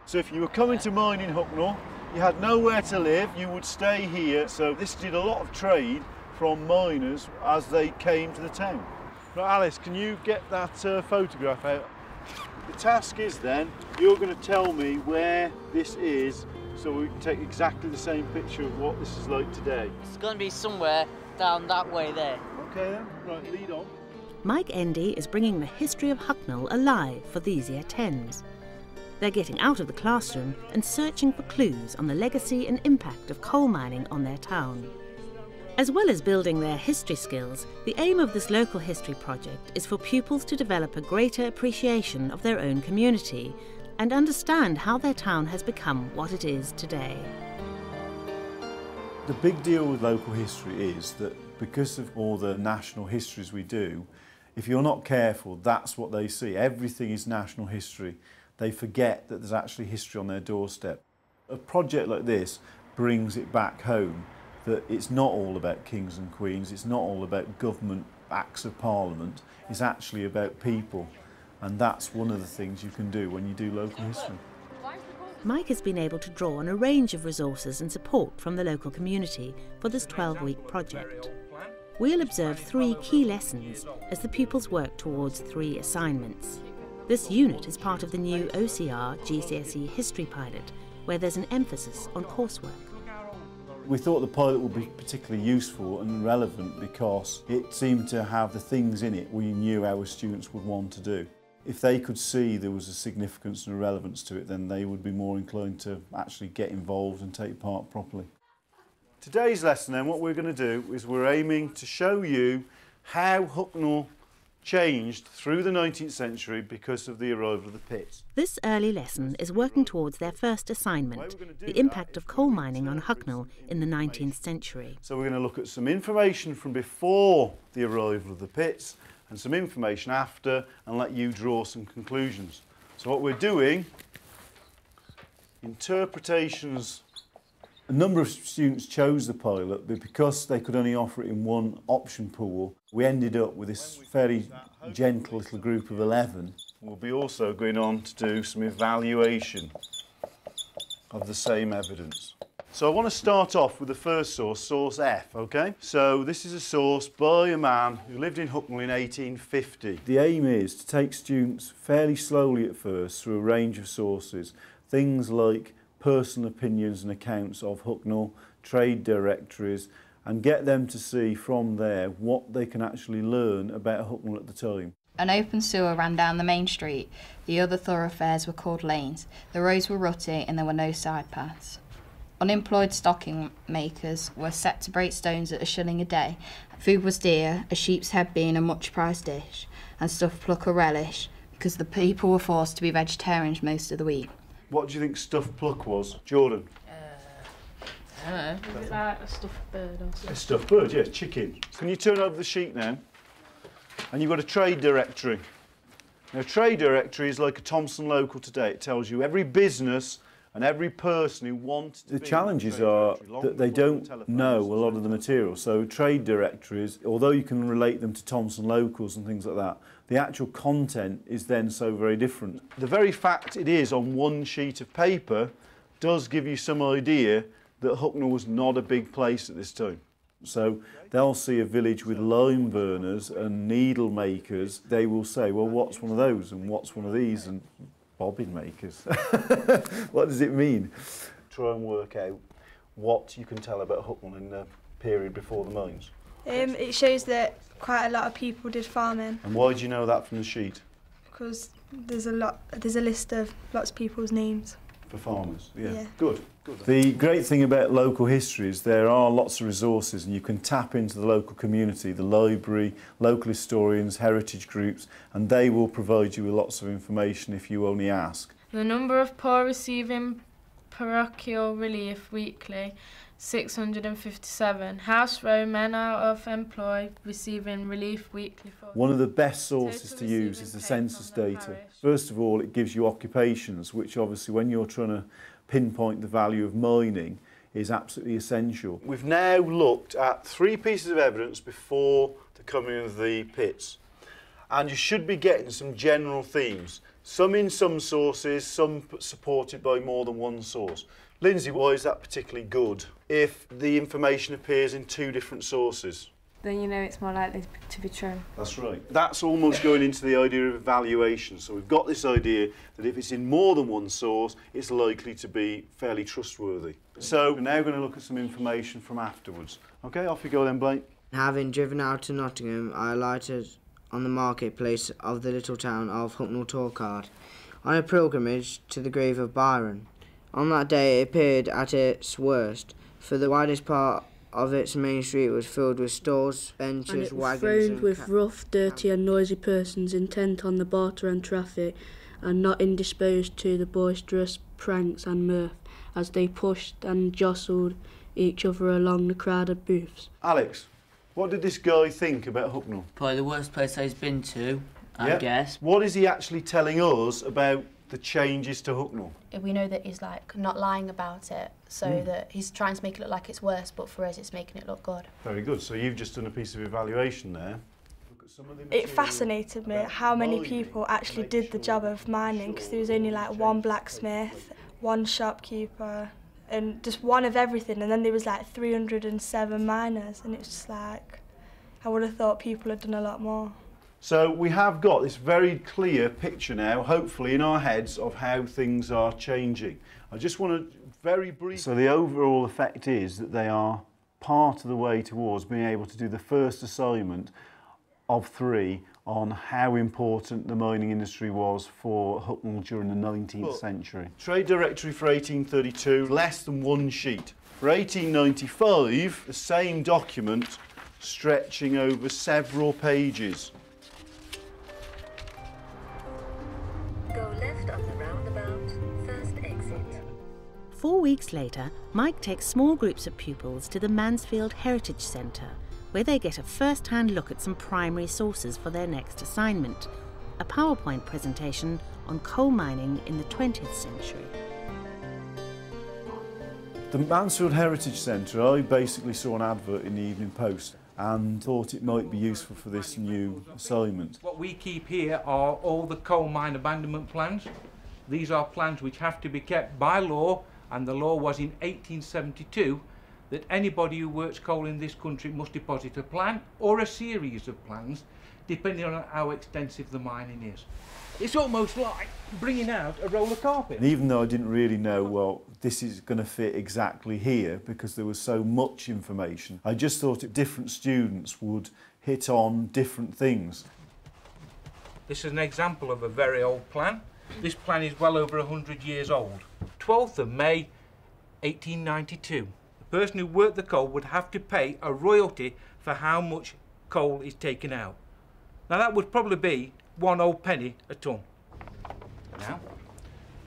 So if you were coming to mine in Hucknall, you had nowhere to live, you would stay here. So this did a lot of trade from miners as they came to the town. Right, Alice, can you get that photograph out? The task is then, you're going to tell me where this is so we can take exactly the same picture of what this is like today. It's going to be somewhere down that way there. Okay then, right, lead on. Mike Endy is bringing the history of Hucknall alive for these Year 10s. They're getting out of the classroom and searching for clues on the legacy and impact of coal mining on their town. As well as building their history skills, the aim of this local history project is for pupils to develop a greater appreciation of their own community and understand how their town has become what it is today. The big deal with local history is that because of all the national histories we do, if you're not careful, that's what they see. Everything is national history. They forget that there's actually history on their doorstep. A project like this brings it back home, that it's not all about kings and queens, it's not all about government acts of parliament, it's actually about people. And that's one of the things you can do when you do local history. Mike has been able to draw on a range of resources and support from the local community for this 12-week project. We'll observe 3 key lessons as the pupils work towards 3 assignments. This unit is part of the new OCR GCSE History Pilot, where there's an emphasis on coursework. We thought the pilot would be particularly useful and relevant because it seemed to have the things in it we knew our students would want to do. If they could see there was a significance and a relevance to it, then they would be more inclined to actually get involved and take part properly. Today's lesson then, what we're going to do is we're aiming to show you how Hucknall changed through the 19th century because of the arrival of the pits. This early lesson is working towards their first assignment, the impact of coal mining on Hucknall in the 19th century. So we're going to look at some information from before the arrival of the pits and some information after and let you draw some conclusions. So what we're doing, interpretations. A number of students chose the pilot, but because they could only offer it in one option pool, we ended up with this fairly gentle little group of 11. We'll be also going on to do some evaluation of the same evidence. So I want to start off with the first source, source F, okay? So this is a source by a man who lived in Hucknall in 1850. The aim is to take students fairly slowly at first through a range of sources, things like personal opinions and accounts of Hucknall, trade directories, and get them to see from there what they can actually learn about Hucknall at the time. An open sewer ran down the main street. The other thoroughfares were called lanes. The roads were rutty and there were no side paths. Unemployed stocking makers were set to break stones at £1 a day. Food was dear, a sheep's head being a much prized dish, and stuffed pluck a relish, because the people were forced to be vegetarians most of the week. What do you think stuffed pluck was, Jordan? I don't know. Is it like a stuffed bird or something? A stuffed bird, yes, chicken. Can you turn over the sheet now? And you've got a trade directory. Now, a trade directory is like a Thomson Local today. It tells you every business and every person who wants to. The challenges are that they don't know a lot of the material. So trade directories, although you can relate them to Thomson Locals and things like that, the actual content is then so very different. The very fact it is on one sheet of paper does give you some idea that Hucknall was not a big place at this time. So they'll see a village with lime burners and needle makers. They will say, well, what's one of those and what's one of these? And bobbin makers. What does it mean? Try and work out what you can tell about Hucknall in the period before the mines. It shows that quite a lot of people did farming. And why do you know that from the sheet? Because there's a list of lots of people's names. For farmers, yeah. Good. The great thing about local history is there are lots of resources and you can tap into the local community, the library, local historians, heritage groups, and they will provide you with lots of information if you only ask. The number of poor receiving parochial relief weekly, 657. House row men out of employ receiving relief weekly. One of the best sources to use is the census data. First of all, it gives you occupations, which obviously when you're trying to pinpoint the value of mining is absolutely essential. We've now looked at 3 pieces of evidence before the coming of the pits, and you should be getting some general themes. Some in some sources, some supported by more than one source. Lindsay, why is that particularly good if the information appears in two different sources? Then you know it's more likely to be true. That's right. That's almost going into the idea of evaluation. So we've got this idea that if it's in more than one source, it's likely to be fairly trustworthy. So we're now going to look at some information from afterwards. OK, off you go then, Blake. Having driven out to Nottingham, I alighted on the marketplace of the little town of Hucknall Torkard on a pilgrimage to the grave of Byron. On that day it appeared at its worst, for the widest part of its main street was filled with stalls, benches, wagons thronged with rough, dirty and noisy persons intent on the barter and traffic, and not indisposed to the boisterous pranks and mirth, as they pushed and jostled each other along the crowded booths. Alex, what did this guy think about Hucknall? Probably the worst place he's been to, I guess. What is he actually telling us about the changes to Hucknall? We know that he's like not lying about it, so that he's trying to make it look like it's worse, but for us it's making it look good. Very good. So you've just done a piece of evaluation there. Look at some of the It fascinated me how many people actually did the job of mining, because there was only like one blacksmith, one shopkeeper, and just one of everything, and then there was like 307 miners, and it's just like, I would have thought people had done a lot more. So we have got this very clear picture now, hopefully in our heads, of how things are changing. I just want to very briefly... So the overall effect is that they are part of the way towards being able to do the first assignment of 3 on how important the mining industry was for Hucknall during the 19th century. Trade Directory for 1832, less than 1 sheet. For 1895, the same document stretching over several pages. Go left on the roundabout, first exit. 4 weeks later, Mike takes small groups of pupils to the Mansfield Heritage Centre, where they get a first-hand look at some primary sources for their next assignment, a PowerPoint presentation on coal mining in the 20th century. The Mansfield Heritage Centre, I basically saw an advert in the Evening Post and thought it might be useful for this new assignment. What we keep here are all the coal mine abandonment plans. These are plans which have to be kept by law, and the law was in 1872 that anybody who works coal in this country must deposit a plan or a series of plans depending on how extensive the mining is. It's almost like bringing out a roller carpet. And even though I didn't really know, well, this is going to fit exactly here because there was so much information, I just thought that different students would hit on different things. This is an example of a very old plan. This plan is well over 100 years old. 12th of May 1892. The person who worked the coal would have to pay a royalty for how much coal is taken out. Now that would probably be 1 old penny a tonne. Now,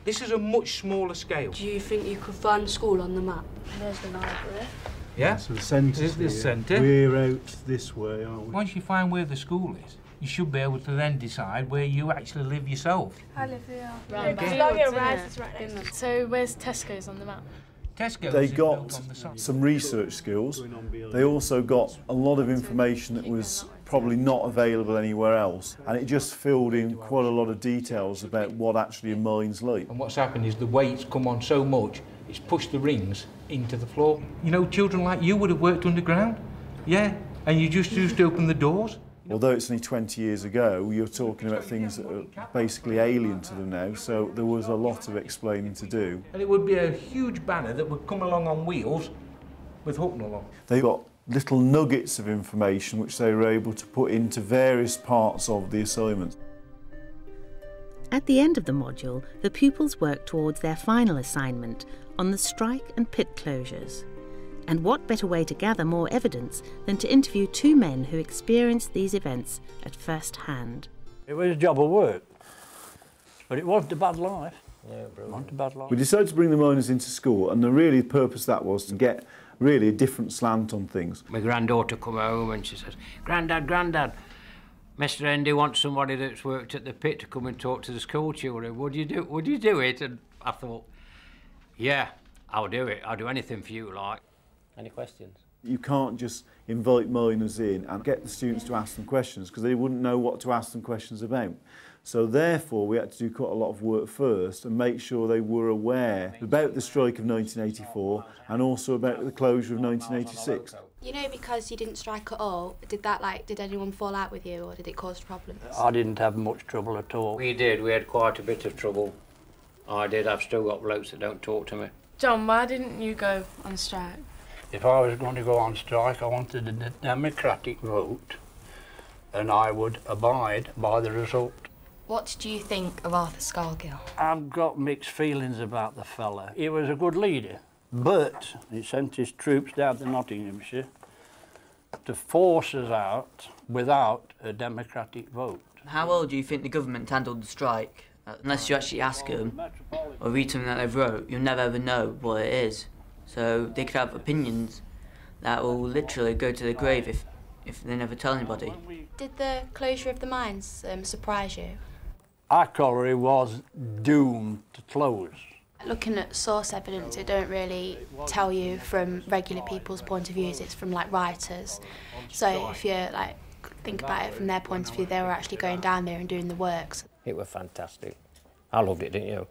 this is a much smaller scale. Do you think you could find the school on the map? There's the library. Yeah, So the centre's this is the here. centre. We're out this way, aren't we? Once you find where the school is, you should be able to then decide where you actually live yourself. I live here. Right. So where's Tesco's on the map? Tesco's They is got built on the site. some research skills. They also got a lot of information that was probably not available anywhere else, and it just filled in quite a lot of details about what actually a mine's like. And what's happened is the weight's come on so much, it's pushed the rings into the floor. You know, children like you would have worked underground. Yeah, and you just used to open the doors. Although it's only 20 years ago, you're talking about things that are basically alien to them now, so there was a lot of explaining to do. And it would be a huge banner that would come along on wheels with Hucknall on. They got little nuggets of information which they were able to put into various parts of the assignment. At the end of the module, the pupils work towards their final assignment on the strike and pit closures. And what better way to gather more evidence than to interview 2 men who experienced these events at first hand. It was a job of work, but it wasn't a bad life. Yeah, it wasn't a bad life. We decided to bring the miners into school, and the really purpose of that was to get really a different slant on things. My granddaughter come home and she says, "Grandad, Grandad, Mr. Andy wants somebody that's worked at the pit to come and talk to the school children. Would you do it?" And I thought, yeah, I'll do it. I'll do anything for you, like. Any questions? You can't just invite miners in and get the students to ask them questions because they wouldn't know what to ask them questions about. So therefore we had to do quite a lot of work first and make sure they were aware about the strike of 1984 and also about the closure of 1986. You know, because you didn't strike at all, did anyone fall out with you, or did it cause problems? I didn't have much trouble at all. We did, we had quite a bit of trouble. I did, I've still got blokes that don't talk to me. John, why didn't you go on strike? If I was going to go on strike, I wanted a democratic vote, and I would abide by the result. What do you think of Arthur Scargill? I've got mixed feelings about the fella. He was a good leader, but he sent his troops down to Nottinghamshire to force us out without a democratic vote. How well do you think the government handled the strike? Unless you actually ask them or read something that they've wrote, you'll never ever know what it is. So they could have opinions that will literally go to the grave if they never tell anybody. Did the closure of the mines surprise you? Our colliery was doomed to close. Looking at source evidence, it don't really tell you from regular people's point of views, it's from like writers. So if you like think about it from their point of view, they were actually going down there and doing the works. It was fantastic. I loved it, didn't you?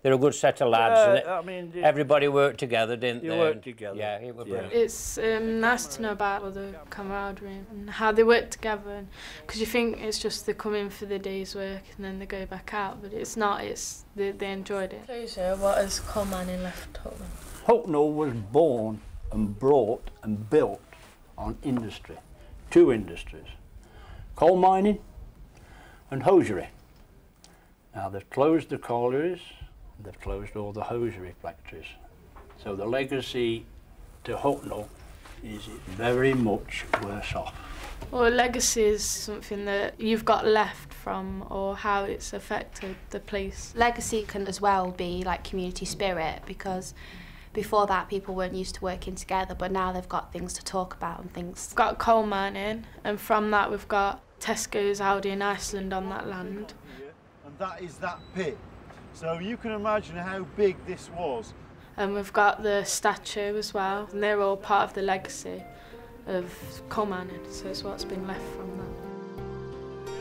They're a good set of lads. I mean, everybody worked together, didn't they? You worked together. Yeah, it was brilliant. It's nice to know about all the camaraderie and how they work together, because you think it's just they come in for the day's work and then they go back out, but it's not, they enjoyed it. Closure, what has coal mining left Hucknall? Hucknall was born and brought and built on industry, two industries, coal mining and hosiery. Now they've closed the collieries, they've closed all the hosiery factories. So the legacy to Hucknall is very much worse off. Well, legacy is something that you've got left from, or how it's affected the place. Legacy can as well be like community spirit, because before that people weren't used to working together, but now they've got things to talk about and things. We've got coal mining, and from that we've got Tesco's, Aldi and Iceland on that land. And that is that pit. So you can imagine how big this was. And we've got the statue as well, and they're all part of the legacy of coal mining, so it's what's been left from that.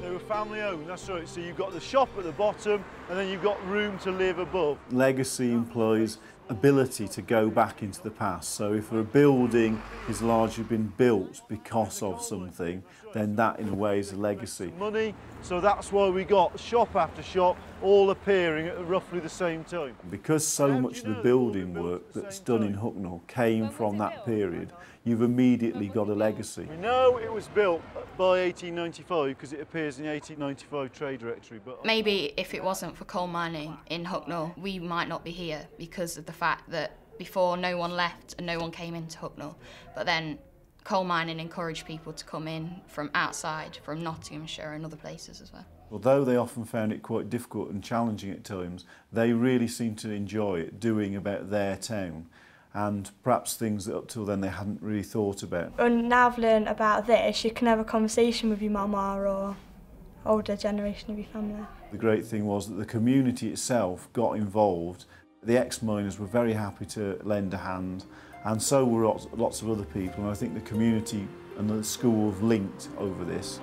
They were family owned, that's right. So you've got the shop at the bottom and then you've got room to live above. Legacy implies ability to go back into the past. So if a building has largely been built because of something, then that in a way is a legacy. Money, so that's why we got shop after shop all appearing at roughly the same time. Because so much of the building work that's done in Hucknall came from that period, you've immediately got a legacy. We know it was built by 1895 because it appears in the 1895 trade directory. But maybe if it wasn't for coal mining in Hucknall, we might not be here because of the fact that before no one left and no one came into Hucknall. But then coal mining encouraged people to come in from outside, from Nottinghamshire and other places as well. Although they often found it quite difficult and challenging at times, they really seemed to enjoy it, doing about their town, and perhaps things that up till then they hadn't really thought about. And now I've learned about this, you can have a conversation with your mama or older generation of your family. The great thing was that the community itself got involved. The ex-miners were very happy to lend a hand, and so were lots of other people, and I think the community and the school have linked over this.